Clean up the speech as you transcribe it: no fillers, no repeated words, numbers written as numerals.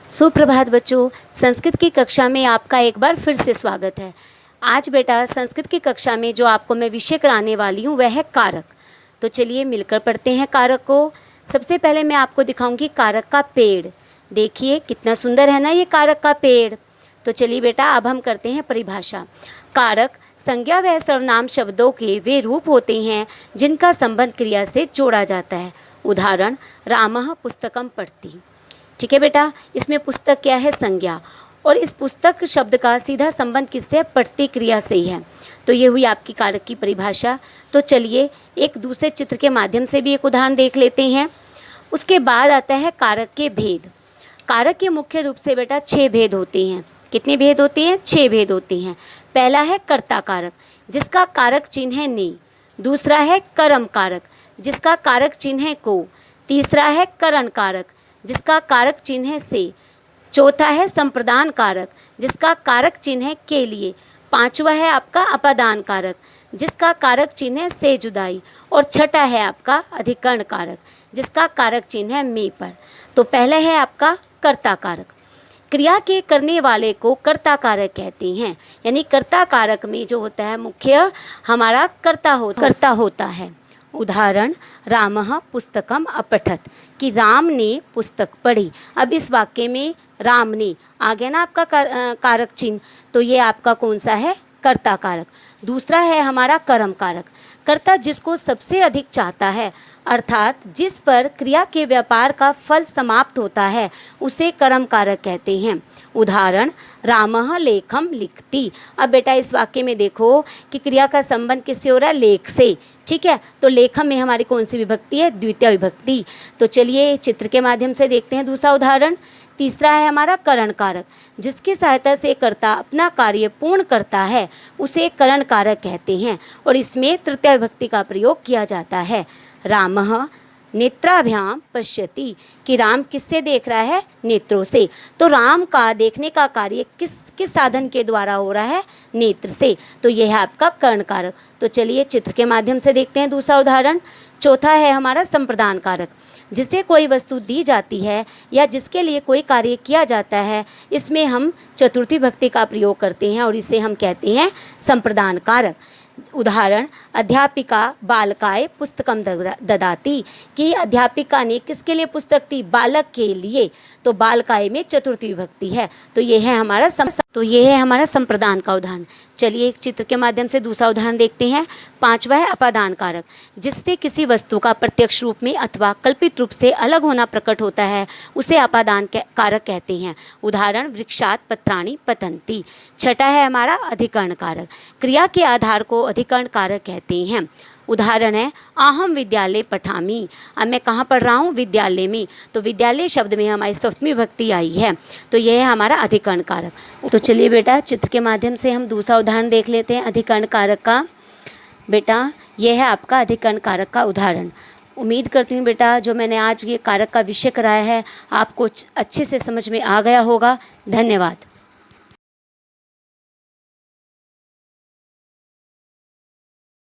सुप्रभात बच्चों, संस्कृत की कक्षा में आपका एक बार फिर से स्वागत है। आज बेटा संस्कृत की कक्षा में जो आपको मैं विषय कराने वाली हूँ वह है कारक। तो चलिए मिलकर पढ़ते हैं कारक को। सबसे पहले मैं आपको दिखाऊंगी कारक का पेड़। देखिए कितना सुंदर है ना ये कारक का पेड़। तो चलिए बेटा अब हम करते हैं परिभाषा। कारक संज्ञा व सर्वनाम शब्दों के वे रूप होते हैं जिनका संबंध क्रिया से जोड़ा जाता है। उदाहरण, रामः पुस्तकम पढ़ति। ठीक है बेटा, इसमें पुस्तक क्या है? संज्ञा। और इस पुस्तक शब्द का सीधा संबंध किससे है? पढ़ती क्रिया से ही है। तो ये हुई आपकी कारक की परिभाषा। तो चलिए एक दूसरे चित्र के माध्यम से भी एक उदाहरण देख लेते हैं। उसके बाद आता है कारक के भेद। कारक के मुख्य रूप से बेटा 6 भेद होते हैं। कितने भेद होते हैं? 6 भेद होते हैं। पहला है कर्ता कारक, जिसका कारक चिन्ह है ने। दूसरा है कर्म कारक, जिसका कारक चिन्ह है को। तीसरा है करण कारक, जिसका कारक चिन्ह है से। चौथा है संप्रदान कारक, जिसका कारक चिन्ह है के लिए। पांचवा है आपका अपादान कारक, जिसका कारक चिन्ह है से जुदाई। और छठा है आपका अधिकरण कारक, जिसका कारक चिन्ह है में पर। तो पहला है आपका कर्ता कारक। क्रिया के करने वाले को कर्ता कारक कहते हैं। यानी कर्ता कारक में जो होता है मुख्य हमारा कर्ता होता है। उदाहरण, रामः पुस्तकम अपठत, कि राम ने पुस्तक पढ़ी। अब इस वाक्य में राम ने आ गया ना आपका कारक चिन्ह। तो ये आपका कौन सा है? कर्ता कारक। दूसरा है हमारा कर्म कारक। कर्ता जिसको सबसे अधिक चाहता है, अर्थात जिस पर क्रिया के व्यापार का फल समाप्त होता है, उसे कर्म कारक कहते हैं। उदाहरण, रामः लेखम लिखति। अब बेटा इस वाक्य में देखो कि क्रिया का संबंध किससे हो रहा है? लेख से। ठीक है, तो लेखम में हमारी कौन सी विभक्ति है? द्वितीय विभक्ति। तो चलिए चित्र के माध्यम से देखते हैं दूसरा उदाहरण। तीसरा है हमारा करण कारक, जिसकी सहायता से कर्ता अपना कार्य पूर्ण करता है, उसे करण कारक कहते हैं। और इसमें तृतीय विभक्ति का प्रयोग किया जाता है। रामः नेत्राभ्याम पश्यति, कि राम किससे देख रहा है? नेत्रों से। तो राम का देखने का कार्य किस साधन के द्वारा हो रहा है? नेत्र से। तो यह है आपका कर्ण कारक। तो चलिए चित्र के माध्यम से देखते हैं दूसरा उदाहरण। चौथा है हमारा संप्रदान कारक, जिसे कोई वस्तु दी जाती है या जिसके लिए कोई कार्य किया जाता है, इसमें हम चतुर्थी विभक्ति का प्रयोग करते हैं और इसे हम कहते हैं संप्रदान कारक। उदाहरण, अध्यापिका बालकाय पुस्तकम ददाति, कि अध्यापिका ने किसके लिए पुस्तक दी? बालक के लिए। तो बालकाय में चतुर्थी विभक्ति है। तो ये है हमारा संप्रदान का उदाहरण। चलिए एक चित्र के माध्यम से दूसरा उदाहरण देखते हैं। पांचवा है अपादान कारक, जिससे किसी वस्तु का प्रत्यक्ष रूप में अथवा कल्पित रूप से अलग होना प्रकट होता है, उसे अपादान कारक कहते हैं। उदाहरण, वृक्षात पत्राणि पतन्ति। छठा है हमारा अधिकरण कारक। क्रिया के आधार को अधिकरण कारक कहते हैं। उदाहरण है, अहम विद्यालय पठामि। अब मैं कहाँ पढ़ रहा हूँ? विद्यालय में। तो विद्यालय शब्द में हमारी सप्तमी विभक्ति आई है। तो यह है हमारा अधिकरण कारक। तो चलिए बेटा चित्र के माध्यम से हम दूसरा उदाहरण देख लेते हैं अधिकरण कारक का। बेटा यह है आपका अधिकरण कारक का उदाहरण। उम्मीद करती हूँ बेटा जो मैंने आज ये कारक का विषय कराया है आपको अच्छे से समझ में आ गया होगा। धन्यवाद।